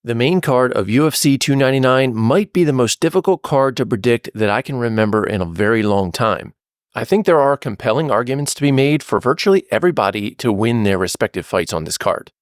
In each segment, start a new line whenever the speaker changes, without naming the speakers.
The main card of UFC 299 might be the most difficult card to predict that I can remember in a very long time. I think there are compelling arguments to be made for virtually everybody to win their respective fights on this card.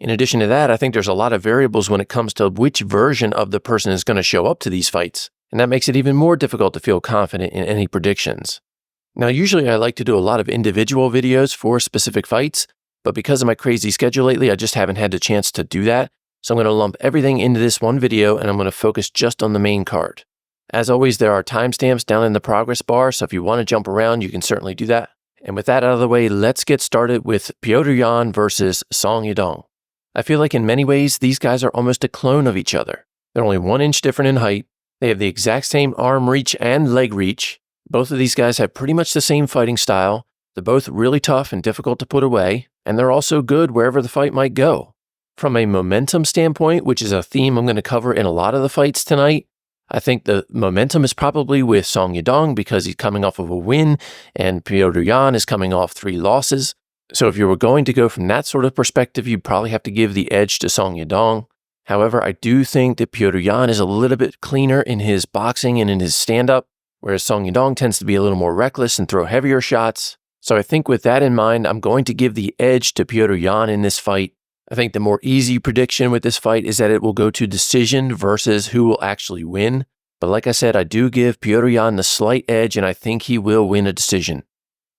In addition to that, I think there's a lot of variables when it comes to which version of the person is going to show up to these fights, and that makes it even more difficult to feel confident in any predictions. Now, usually I like to do a lot of individual videos for specific fights, but because of my crazy schedule lately, I just haven't had the chance to do that. So I'm going to lump everything into this one video, and I'm going to focus just on the main card. As always, there are timestamps down in the progress bar, so if you want to jump around, you can certainly do that. And with that out of the way, let's get started with Petr Yan versus Song Yadong. I feel like in many ways, these guys are almost a clone of each other. They're only 1 inch different in height. They have the exact same arm reach and leg reach. Both of these guys have pretty much the same fighting style. They're both really tough and difficult to put away, and they're also good wherever the fight might go. From a momentum standpoint, which is a theme I'm going to cover in a lot of the fights tonight, I think the momentum is probably with Song Yadong because he's coming off of a win and Petr Yan is coming off 3 losses. So if you were going to go from that sort of perspective, you'd probably have to give the edge to Song Yadong. However, I do think that Petr Yan is a little bit cleaner in his boxing and in his stand-up, whereas Song Yadong tends to be a little more reckless and throw heavier shots. So I think with that in mind, I'm going to give the edge to Petr Yan in this fight. I think the more easy prediction with this fight is that it will go to decision versus who will actually win. But like I said, I do give Petr Yan the slight edge, and I think he will win a decision.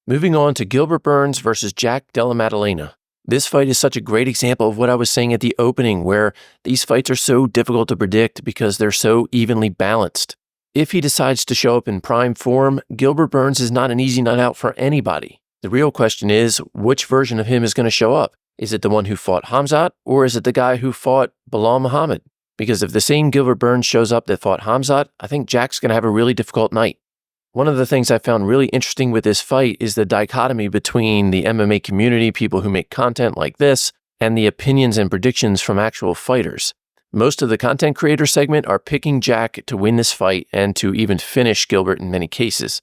Moving on to Gilbert Burns versus Della Maddalena. This fight is such a great example of what I was saying at the opening, where these fights are so difficult to predict because they're so evenly balanced. If he decides to show up in prime form, Gilbert Burns is not an easy nut out for anybody. The real question is, which version of him is going to show up? Is it the one who fought Khamzat, or is it the guy who fought Belal Muhammad? Because if the same Gilbert Burns shows up that fought Khamzat, I think Jack's going to have a really difficult night. One of the things I found really interesting with this fight is the dichotomy between the MMA community, people who make content like this, and the opinions and predictions from actual fighters. Most of the content creator segment are picking Jack to win this fight and to even finish Gilbert in many cases.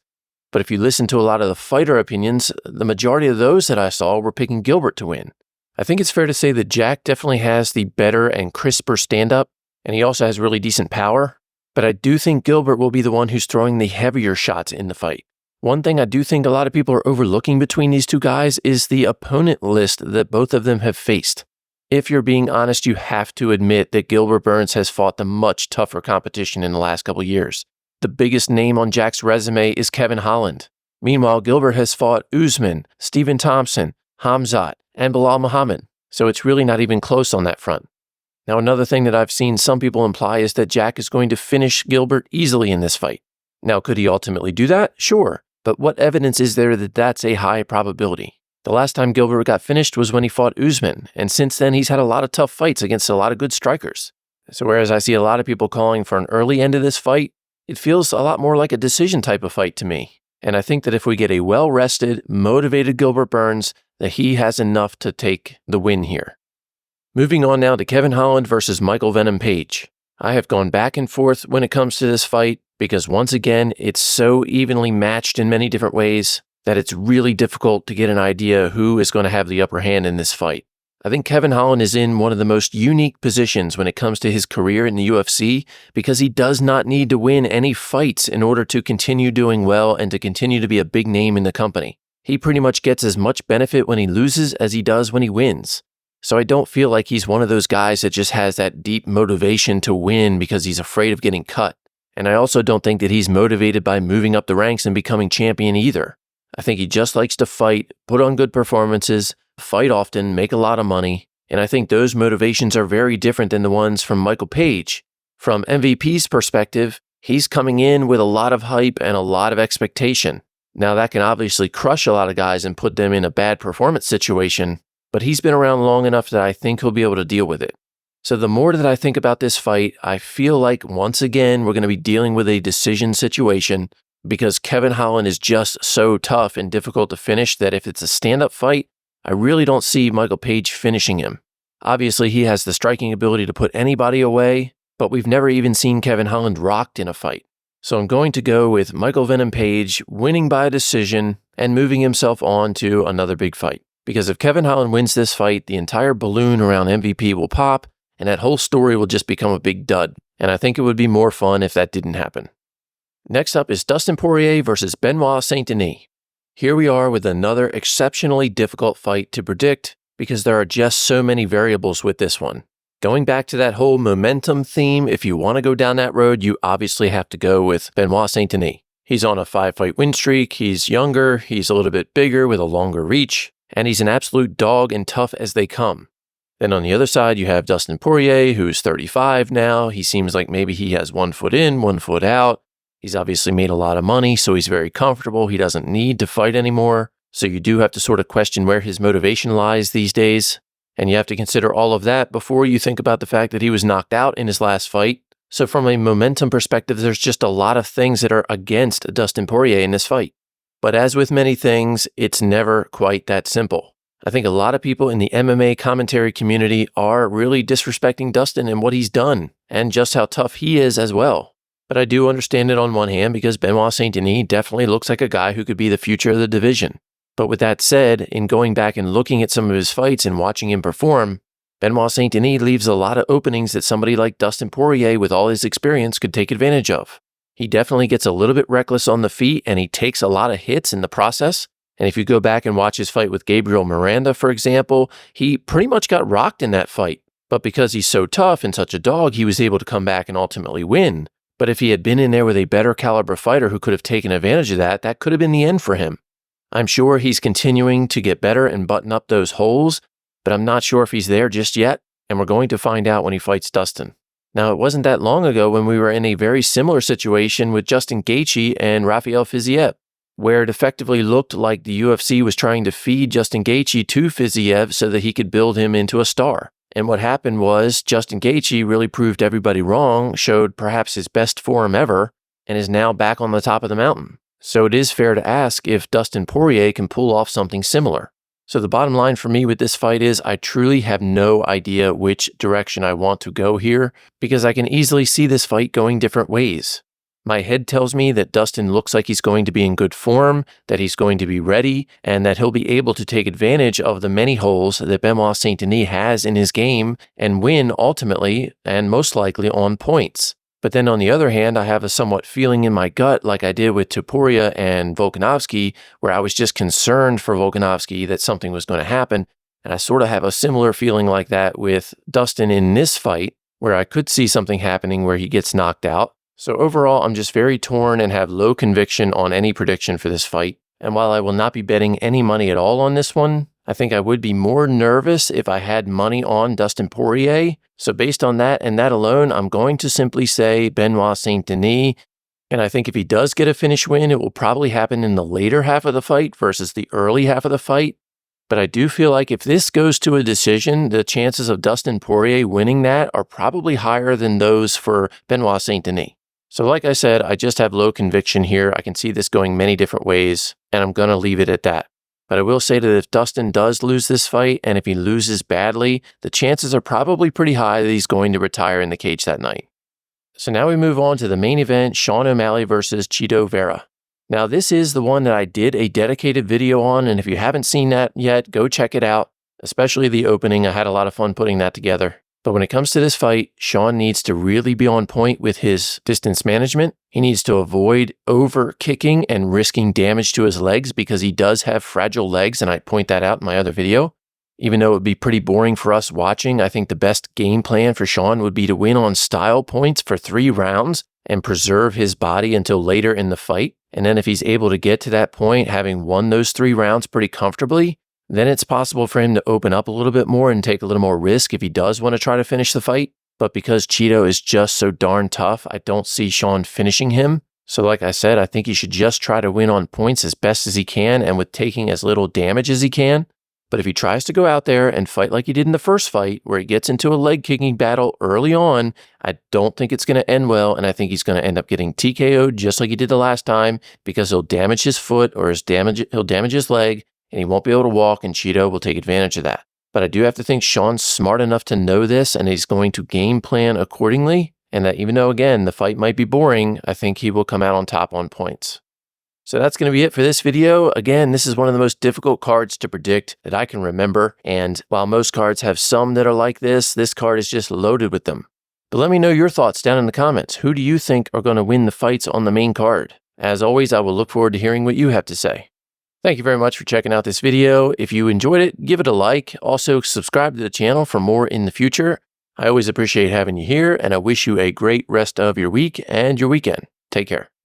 But if you listen to a lot of the fighter opinions, the majority of those that I saw were picking Gilbert to win. I think it's fair to say that Jack definitely has the better and crisper stand-up, and he also has really decent power, but I do think Gilbert will be the one who's throwing the heavier shots in the fight. One thing I do think a lot of people are overlooking between these two guys is the opponent list that both of them have faced. If you're being honest, you have to admit that Gilbert Burns has fought the much tougher competition in the last couple years. The biggest name on Jack's resume is Kevin Holland. Meanwhile, Gilbert has fought Usman, Stephen Thompson, Khamzat, and Belal Muhammad, so it's really not even close on that front. Now, another thing that I've seen some people imply is that Jack is going to finish Gilbert easily in this fight. Now, could he ultimately do that? Sure, but what evidence is there that that's a high probability? The last time Gilbert got finished was when he fought Usman, and since then he's had a lot of tough fights against a lot of good strikers. So whereas I see a lot of people calling for an early end of this fight, it feels a lot more like a decision type of fight to me. And I think that if we get a well-rested, motivated Gilbert Burns, that he has enough to take the win here. Moving on now to Kevin Holland versus Michael Venom Page. I have gone back and forth when it comes to this fight because once again, it's so evenly matched in many different ways that it's really difficult to get an idea who is going to have the upper hand in this fight. I think Kevin Holland is in one of the most unique positions when it comes to his career in the UFC because he does not need to win any fights in order to continue doing well and to continue to be a big name in the company. He pretty much gets as much benefit when he loses as he does when he wins. So I don't feel like he's one of those guys that just has that deep motivation to win because he's afraid of getting cut. And I also don't think that he's motivated by moving up the ranks and becoming champion either. I think he just likes to fight, put on good performances, fight often, make a lot of money, and I think those motivations are very different than the ones from Michael Page. From MVP's perspective, he's coming in with a lot of hype and a lot of expectation. Now that can obviously crush a lot of guys and put them in a bad performance situation, but he's been around long enough that I think he'll be able to deal with it. So the more that I think about this fight, I feel like once again we're going to be dealing with a decision situation because Kevin Holland is just so tough and difficult to finish that if it's a stand-up fight, I really don't see Michael Page finishing him. Obviously, he has the striking ability to put anybody away, but we've never even seen Kevin Holland rocked in a fight. So I'm going to go with Michael Venom Page winning by a decision and moving himself on to another big fight. Because if Kevin Holland wins this fight, the entire balloon around MVP will pop, and that whole story will just become a big dud. And I think it would be more fun if that didn't happen. Next up is Dustin Poirier versus Benoit Saint-Denis. Here we are with another exceptionally difficult fight to predict because there are just so many variables with this one. Going back to that whole momentum theme, if you want to go down that road, you obviously have to go with Benoit Saint-Denis. He's on a 5-fight win streak, he's younger, he's a little bit bigger with a longer reach, and he's an absolute dog and tough as they come. Then on the other side, you have Dustin Poirier, who's 35 now. He seems like maybe he has 1 foot in, 1 foot out. He's obviously made a lot of money, so he's very comfortable. He doesn't need to fight anymore. So you do have to sort of question where his motivation lies these days. And you have to consider all of that before you think about the fact that he was knocked out in his last fight. So from a momentum perspective, there's just a lot of things that are against Dustin Poirier in this fight. But as with many things, it's never quite that simple. I think a lot of people in the MMA commentary community are really disrespecting Dustin and what he's done, and just how tough he is as well. But I do understand it on one hand because Benoit Saint-Denis definitely looks like a guy who could be the future of the division. But with that said, in going back and looking at some of his fights and watching him perform, Benoit Saint-Denis leaves a lot of openings that somebody like Dustin Poirier with all his experience could take advantage of. He definitely gets a little bit reckless on the feet and he takes a lot of hits in the process. And if you go back and watch his fight with Gabriel Miranda, for example, he pretty much got rocked in that fight. But because he's so tough and such a dog, he was able to come back and ultimately win. But if he had been in there with a better caliber fighter who could have taken advantage of that, that could have been the end for him. I'm sure he's continuing to get better and button up those holes, but I'm not sure if he's there just yet, and we're going to find out when he fights Dustin. Now, it wasn't that long ago when we were in a very similar situation with Justin Gaethje and Rafael Fiziev, where it effectively looked like the UFC was trying to feed Justin Gaethje to Fiziev so that he could build him into a star. And what happened was Justin Gaethje really proved everybody wrong, showed perhaps his best form ever, and is now back on the top of the mountain. So it is fair to ask if Dustin Poirier can pull off something similar. So the bottom line for me with this fight is I truly have no idea which direction I want to go here because I can easily see this fight going different ways. My head tells me that Dustin looks like he's going to be in good form, that he's going to be ready, and that he'll be able to take advantage of the many holes that Benoit Saint-Denis has in his game and win ultimately and most likely on points. But then on the other hand, I have a somewhat feeling in my gut like I did with Topuria and Volkanovski, where I was just concerned for Volkanovski that something was going to happen. And I sort of have a similar feeling like that with Dustin in this fight, where I could see something happening where he gets knocked out. So overall, I'm just very torn and have low conviction on any prediction for this fight. And while I will not be betting any money at all on this one, I think I would be more nervous if I had money on Dustin Poirier. So based on that and that alone, I'm going to simply say Benoit Saint-Denis. And I think if he does get a finish win, it will probably happen in the later half of the fight versus the early half of the fight. But I do feel like if this goes to a decision, the chances of Dustin Poirier winning that are probably higher than those for Benoit Saint-Denis. So like I said, I just have low conviction here. I can see this going many different ways, and I'm going to leave it at that. But I will say that if Dustin does lose this fight, and if he loses badly, the chances are probably pretty high that he's going to retire in the cage that night. So now we move on to the main event, Sean O'Malley versus Chito Vera. Now this is the one that I did a dedicated video on, and if you haven't seen that yet, go check it out, especially the opening. I had a lot of fun putting that together. But when it comes to this fight, Sean needs to really be on point with his distance management. He needs to avoid over kicking and risking damage to his legs because he does have fragile legs, and I point that out in my other video. Even though it would be pretty boring for us watching, I think the best game plan for Sean would be to win on style points for 3 rounds and preserve his body until later in the fight. And then if he's able to get to that point, having won those 3 rounds pretty comfortably, then it's possible for him to open up a little bit more and take a little more risk if he does want to try to finish the fight. But because Chito is just so darn tough, I don't see Sean finishing him. So like I said, I think he should just try to win on points as best as he can and with taking as little damage as he can. But if he tries to go out there and fight like he did in the first fight, where he gets into a leg kicking battle early on, I don't think it's going to end well, and I think he's going to end up getting TKO'd just like he did the last time because he'll damage his foot or he'll damage his leg, and he won't be able to walk, and Chito will take advantage of that. But I do have to think Sean's smart enough to know this, and he's going to game plan accordingly, and that even though, again, the fight might be boring, I think he will come out on top on points. So that's going to be it for this video. Again, this is one of the most difficult cards to predict that I can remember. And while most cards have some that are like this card is just loaded with them. But let me know your thoughts down in the comments. Who do you think are going to win the fights on the main card? As always, I will look forward to hearing what you have to say. Thank you very much for checking out this video. If you enjoyed it, give it a like. Also, subscribe to the channel for more in the future. I always appreciate having you here, and I wish you a great rest of your week and your weekend. Take care.